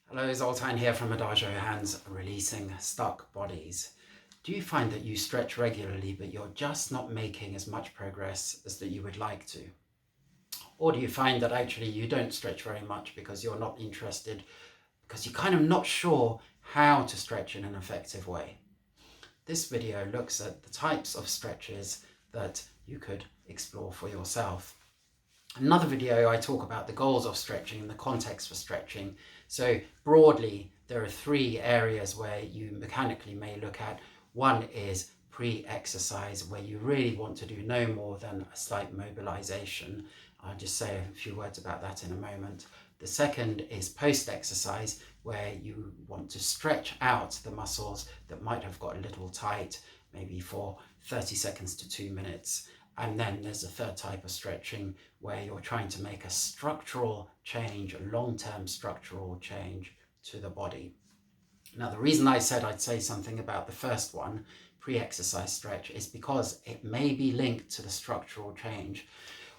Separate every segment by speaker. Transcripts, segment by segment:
Speaker 1: Hello, Zoltan here from Adagio Hands, releasing stuck bodies. Do you find that you stretch regularly but you're just not making as much progress as that you would like to? Or do you find that actually you don't stretch very much because you're not interested, because you're kind of not sure how to stretch in an effective way? This video looks at the types of stretches that you could explore for yourself. Another video I talk about the goals of stretching and the context for stretching. So broadly, there are three areas where you mechanically may look at. One is pre-exercise, where you really want to do no more than a slight mobilization. I'll just say a few words about that in a moment. The second is post-exercise, where you want to stretch out the muscles that might have got a little tight, maybe for 30 seconds to 2 minutes. And then there's a third type of stretching where you're trying to make a structural change, a long-term structural change to the body. Now, the reason I said I'd say something about the first one, pre-exercise stretch, is because it may be linked to the structural change.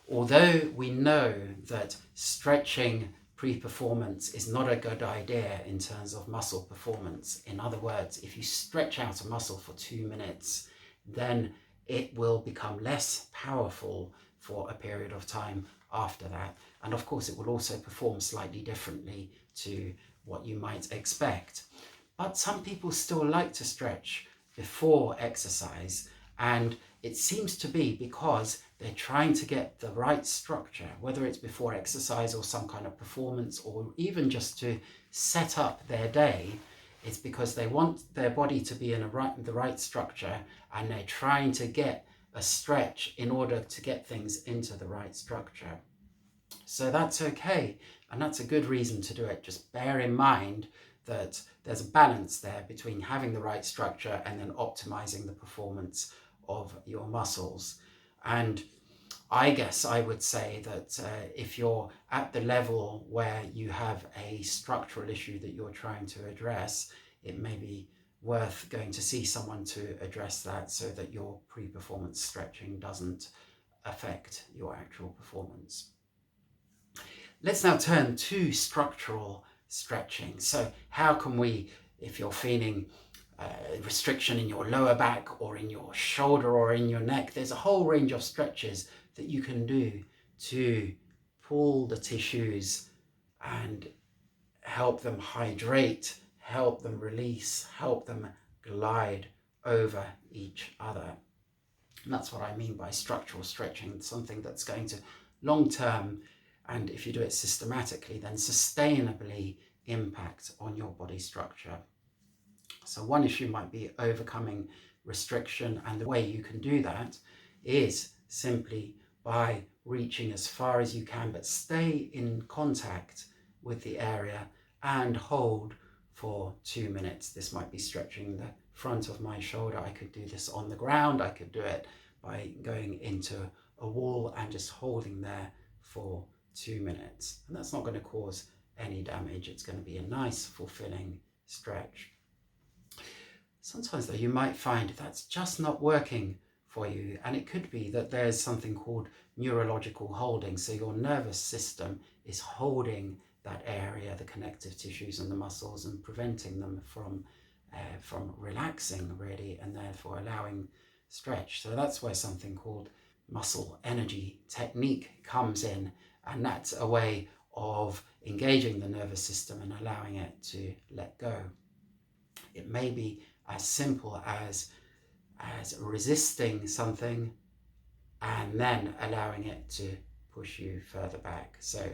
Speaker 1: Although we know that stretching pre-performance is not a good idea in terms of muscle performance. In other words, if you stretch out a muscle for 2 minutes, then it will become less powerful for a period of time after that. And of course, it will also perform slightly differently to what you might expect. But some people still like to stretch before exercise, and it seems to be because they're trying to get the right structure, whether it's before exercise or some kind of performance, or even just to set up their day. It's because they want their body to be in the right structure, and they're trying to get a stretch in order to get things into the right structure. So that's okay, and that's a good reason to do it. Just bear in mind that there's a balance there between having the right structure and then optimizing the performance of your muscles. And I guess I would say that if you're at the level where you have a structural issue that you're trying to address, it may be worth going to see someone to address that so that your pre-performance stretching doesn't affect your actual performance. Let's now turn to structural stretching. So how can we, if you're feeling restriction in your lower back or in your shoulder or in your neck, there's a whole range of stretches that you can do to pull the tissues and help them hydrate, help them release, help them glide over each other. And that's what I mean by structural stretching, something that's going to long-term, and if you do it systematically, then sustainably impact on your body structure. So one issue might be overcoming restriction, and the way you can do that is simply by reaching as far as you can, but stay in contact with the area and hold for 2 minutes. This might be stretching the front of my shoulder. I could do this on the ground. I could do it by going into a wall and just holding there for 2 minutes. And that's not going to cause any damage. It's going to be a nice, fulfilling stretch. Sometimes though, you might find that's just not working for you, and it could be that there's something called neurological holding. So your nervous system is holding that area, the connective tissues and the muscles, and preventing them from relaxing really, and therefore allowing stretch. So that's where something called muscle energy technique comes in, and that's a way of engaging the nervous system and allowing it to let go. It may be as simple as resisting something and then allowing it to push you further back. So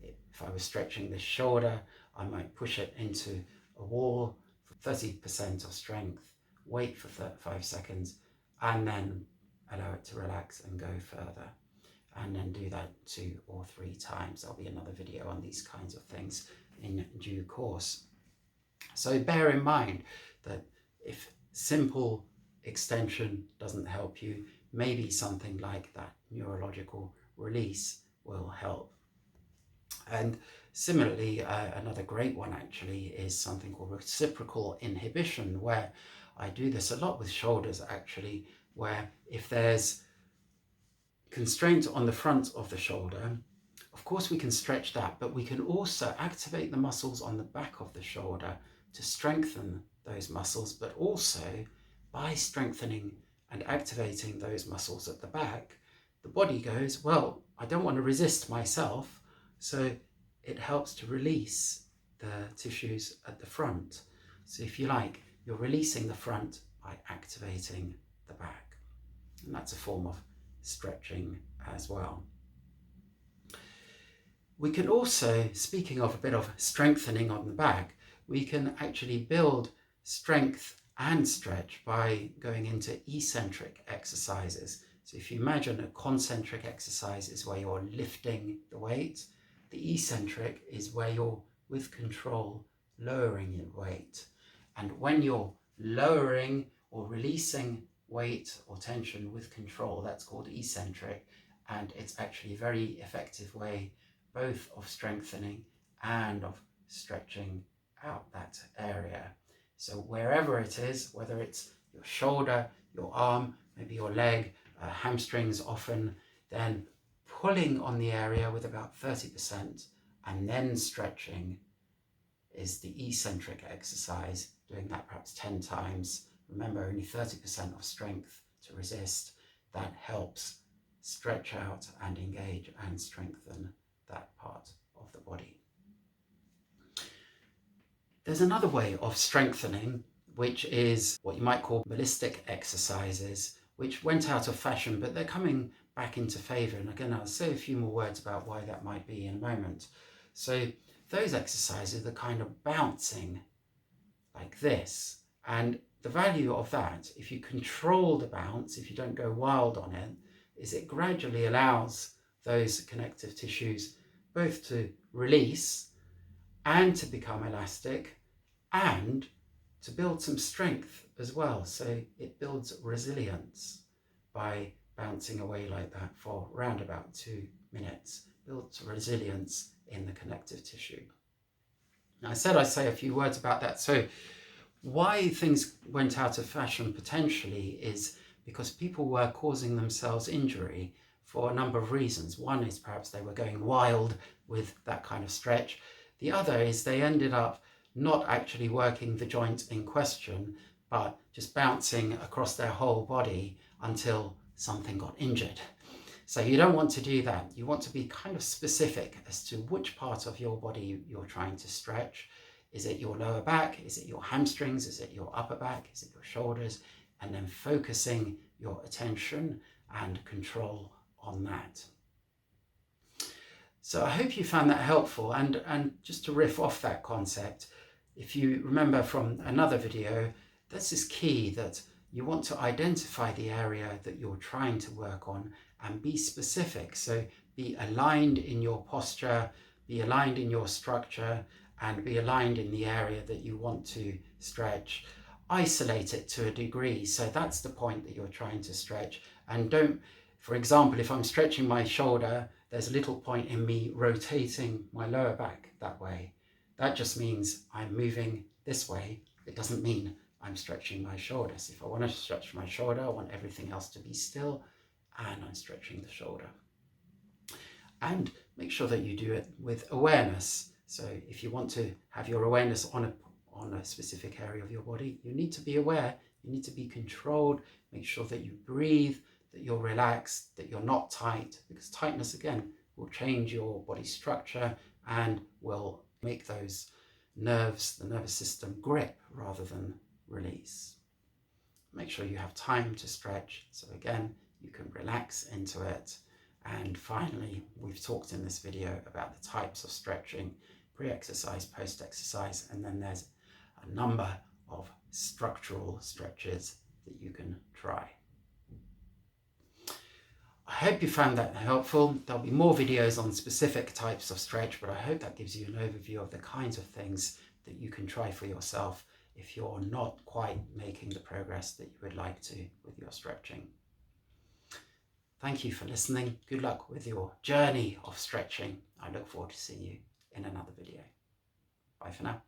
Speaker 1: if I was stretching the shoulder, I might push it into a wall for 30% of strength, wait for 5 seconds, and then allow it to relax and go further. And then do that 2 or 3 times. There'll be another video on these kinds of things in due course. So bear in mind that if simple extension doesn't help you, maybe something like that neurological release will help. And similarly, another great one actually is something called reciprocal inhibition, where I do this a lot with shoulders actually, where if there's constraint on the front of the shoulder, Of course, we can stretch that, but we can also activate the muscles on the back of the shoulder to strengthen those muscles, but also by strengthening and activating those muscles at the back, the body goes, well, I don't want to resist myself, so it helps to release the tissues at the front. So if you like, you're releasing the front by activating the back. And that's a form of stretching as well. We can also, speaking of a bit of strengthening on the back, we can actually build strength and stretch by going into eccentric exercises. So if you imagine a concentric exercise is where you're lifting the weight, the eccentric is where you're, with control, lowering your weight. And when you're lowering or releasing weight or tension with control, that's called eccentric, and it's actually a very effective way both of strengthening and of stretching out that area. So wherever it is, whether it's your shoulder, your arm, maybe your leg, hamstrings often, then pulling on the area with about 30% and then stretching is the eccentric exercise, doing that perhaps 10 times. Remember, only 30% of strength to resist. That helps stretch out and engage and strengthen that part of the body. There's another way of strengthening, which is what you might call ballistic exercises, which went out of fashion, but they're coming back into favor. And again, I'll say a few more words about why that might be in a moment. So those exercises are kind of bouncing like this. And the value of that, if you control the bounce, if you don't go wild on it, is it gradually allows those connective tissues both to release and to become elastic and to build some strength as well. So it builds resilience by bouncing away like that for around about 2 minutes, builds resilience in the connective tissue. Now, I said I'd say a few words about that. So why things went out of fashion potentially is because people were causing themselves injury for a number of reasons. One is perhaps they were going wild with that kind of stretch. The other is they ended up not actually working the joint in question, but just bouncing across their whole body until something got injured. So you don't want to do that. You want to be kind of specific as to which part of your body you're trying to stretch. Is it your lower back? Is it your hamstrings? Is it your upper back? Is it your shoulders? And then focusing your attention and control on that. So I hope you found that helpful, and just to riff off that concept, if you remember from another video, this is key, that you want to identify the area that you're trying to work on and be specific. So be aligned in your posture, be aligned in your structure, and be aligned in the area that you want to stretch. Isolate it to a degree. So that's the point that you're trying to stretch. And don't, for example, if I'm stretching my shoulder, there's a little point in me rotating my lower back that way. That just means I'm moving this way. It doesn't mean I'm stretching my shoulders. If I want to stretch my shoulder, I want everything else to be still, and I'm stretching the shoulder. And make sure that you do it with awareness. So if you want to have your awareness on a specific area of your body, you need to be aware, you need to be controlled, make sure that you breathe, that you're relaxed, that you're not tight, because tightness, again, will change your body structure and will make those nerves, the nervous system, grip rather than release. Make sure you have time to stretch, so again, you can relax into it. And finally, we've talked in this video about the types of stretching, pre-exercise, post-exercise, and then there's a number of structural stretches that you can try. I hope you found that helpful. There'll be more videos on specific types of stretch, but I hope that gives you an overview of the kinds of things that you can try for yourself if you're not quite making the progress that you would like to with your stretching. Thank you for listening. Good luck with your journey of stretching. I look forward to seeing you in another video. Bye for now.